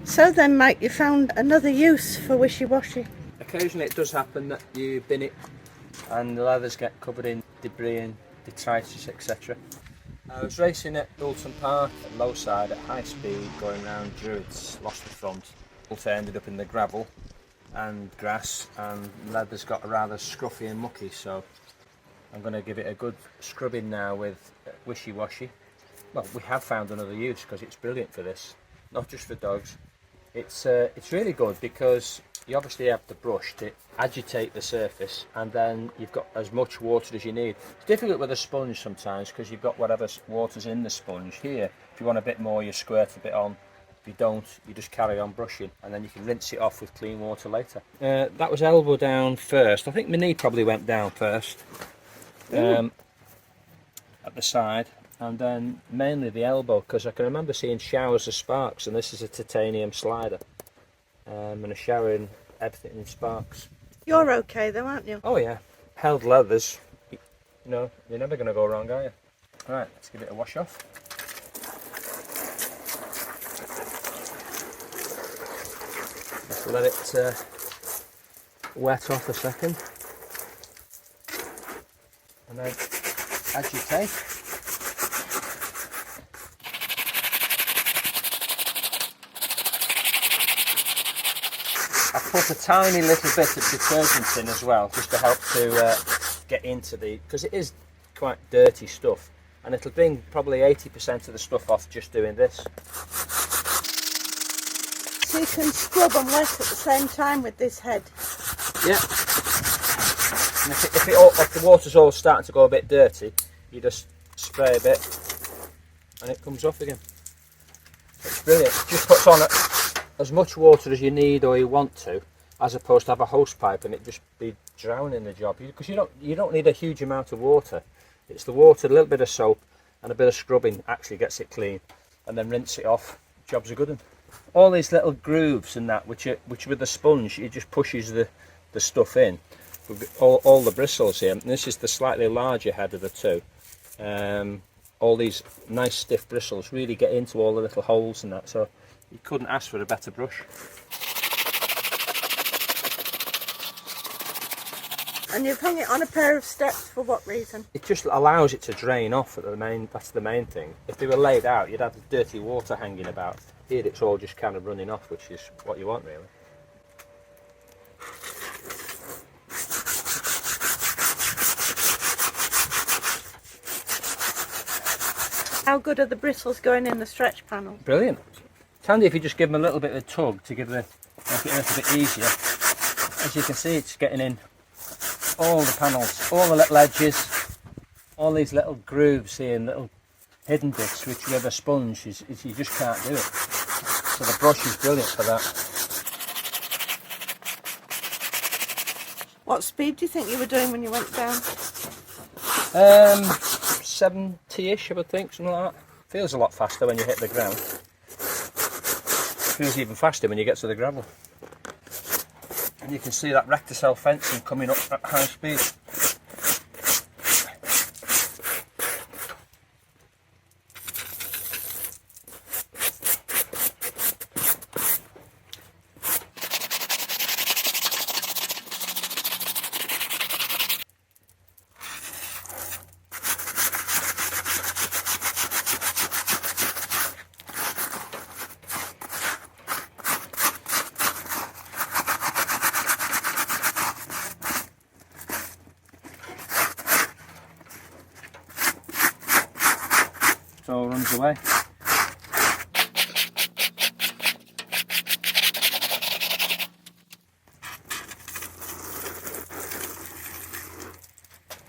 So then, Mike, you found another use for WishyWashy. Occasionally it does happen that you bin it and the leathers get covered in debris and detritus, etc. I was racing at Alton Park at low side at high speed going round Druids, lost the front. Also ended up in the gravel and grass, and leather's got rather scruffy and mucky, so I'm going to give it a good scrubbing now with WishyWashy. Well, we have found another use because it's brilliant for this, not just for dogs. It's really good because you obviously have the brush to agitate the surface, and then you've got as much water as you need. It's difficult with a sponge sometimes because you've got whatever water's in the sponge. Here, if you want a bit more, you squirt a bit on. If you don't, you just carry on brushing, and then you can rinse it off with clean water later. That was elbow down first. I think my knee probably went down first at the side, and then mainly the elbow, because I can remember seeing showers of sparks, and this is a titanium slider, and a shower in everything in sparks. You're okay though, aren't you? Oh yeah, held leathers, you know, you're never going to go wrong, are you? Right, let's give it a wash off. Just let it wet off a second, and then agitate. I put a tiny little bit of detergent in as well, just to help to get into the, because it is quite dirty stuff, and it'll bring probably 80% of the stuff off just doing this. So you can scrub and wet at the same time with this head. Yeah. And if the water's all starting to go a bit dirty, you just spray a bit, and it comes off again. It's brilliant. It just puts on as much water as you need or you want to, as opposed to have a hose pipe and it just be drowning the job. Because you don't need a huge amount of water. It's the water, a little bit of soap, and a bit of scrubbing actually gets it clean, and then rinse it off. Job's a good one. All these little grooves and that, which with the sponge, it just pushes the stuff in. All the bristles here. And this is the slightly larger head of the two. All these nice stiff bristles really get into all the little holes and that. So you couldn't ask for a better brush. And you've hung it on a pair of steps for what reason? It just allows it to drain off at the main. That's the main thing. If they were laid out, you'd have dirty water hanging about. Here it's all just kind of running off, which is what you want really. How good are the bristles going in the stretch panel? Brilliant. It's handy if you just give them a little bit of a tug to make it a little bit easier. As you can see, it's getting in all the panels, all the little edges, all these little grooves here and little hidden bits, which with a sponge you just can't do it. So the brush is brilliant for that. What speed do you think you were doing when you went down? 70-ish, I would think, something like that. Feels a lot faster when you hit the ground. Feels even faster when you get to the gravel. And you can see that recticel fencing coming up at high speed. It all runs away.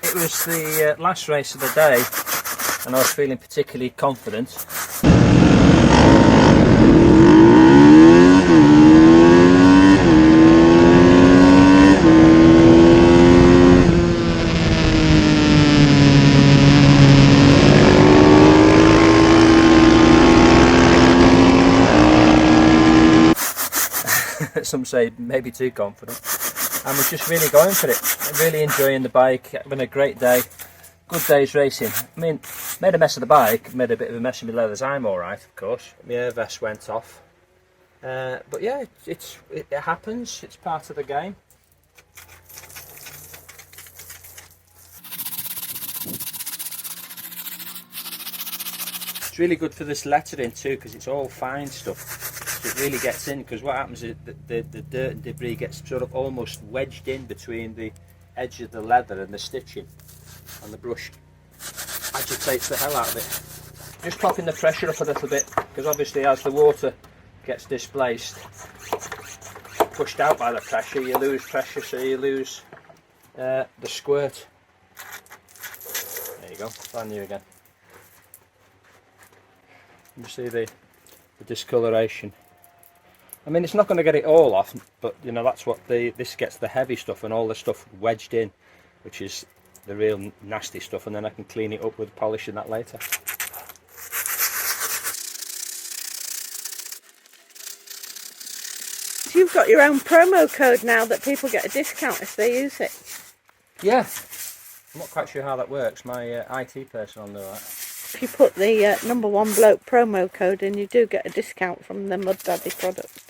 It was the last race of the day, and I was feeling particularly confident. Some say maybe too confident, and we're just really going for it. I'm really enjoying the bike, having a great day, good day's racing. I mean, made a mess of the bike, made a bit of a mess of my leathers. I'm alright, of course. My air vest went off, But yeah, it happens. It's part of the game. It's really good for this lettering too, because it's all fine stuff. So it really gets in, because what happens is the dirt and debris gets sort of almost wedged in between the edge of the leather and the stitching, and the brush agitates the hell out of it. Just popping the pressure up a little bit, because obviously as the water gets displaced, pushed out by the pressure, you lose pressure, so you lose the squirt. There you go, brand new again. You see the discoloration. I mean, it's not going to get it all off, but you know, that's what this gets the heavy stuff and all the stuff wedged in, which is the real nasty stuff, and then I can clean it up with polishing that later. You've got your own promo code now that people get a discount if they use it. Yeah, I'm not quite sure how that works. My IT person will know that. If you put the #1 bloke promo code in, you do get a discount from the Mud Daddy product.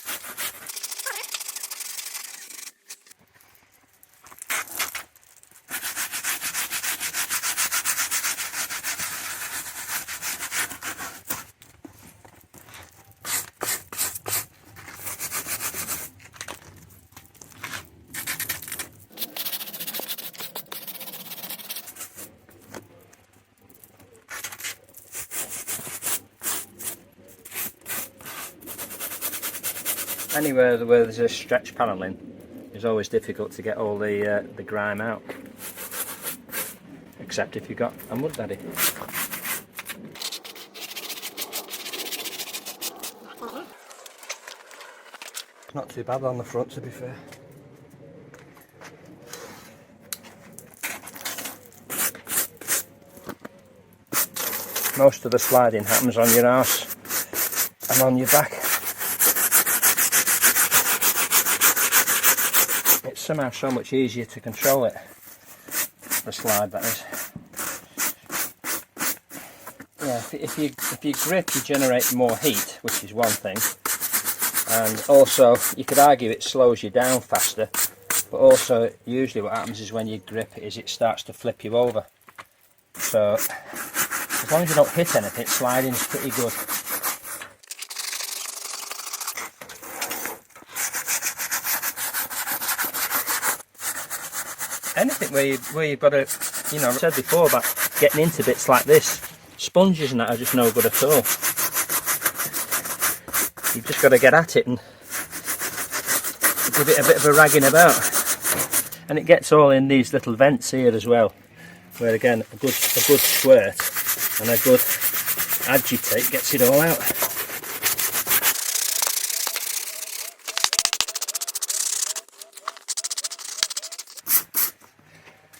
Anywhere where there's a stretch panelling, it's always difficult to get all the grime out, except if you've got a Mud Daddy. Not too bad on the front, to be fair. Most of the sliding happens on your arse and on your back. It's somehow so much easier to control it, the slide, that is. Yeah, if you grip, you generate more heat, which is one thing, and also you could argue it slows you down faster, but also usually what happens is when you grip is it starts to flip you over. So as long as you don't hit anything, sliding is pretty good. Anything where you've got to, you know, I said before about getting into bits like this, sponges and that are just no good at all. You've just got to get at it and give it a bit of a ragging about. And it gets all in these little vents here as well, where again a good squirt and a good agitate gets it all out.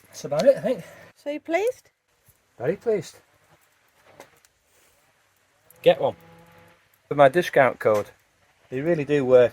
That's about it, I think. So you pleased? Very pleased. Get one. With my discount code, they really do work.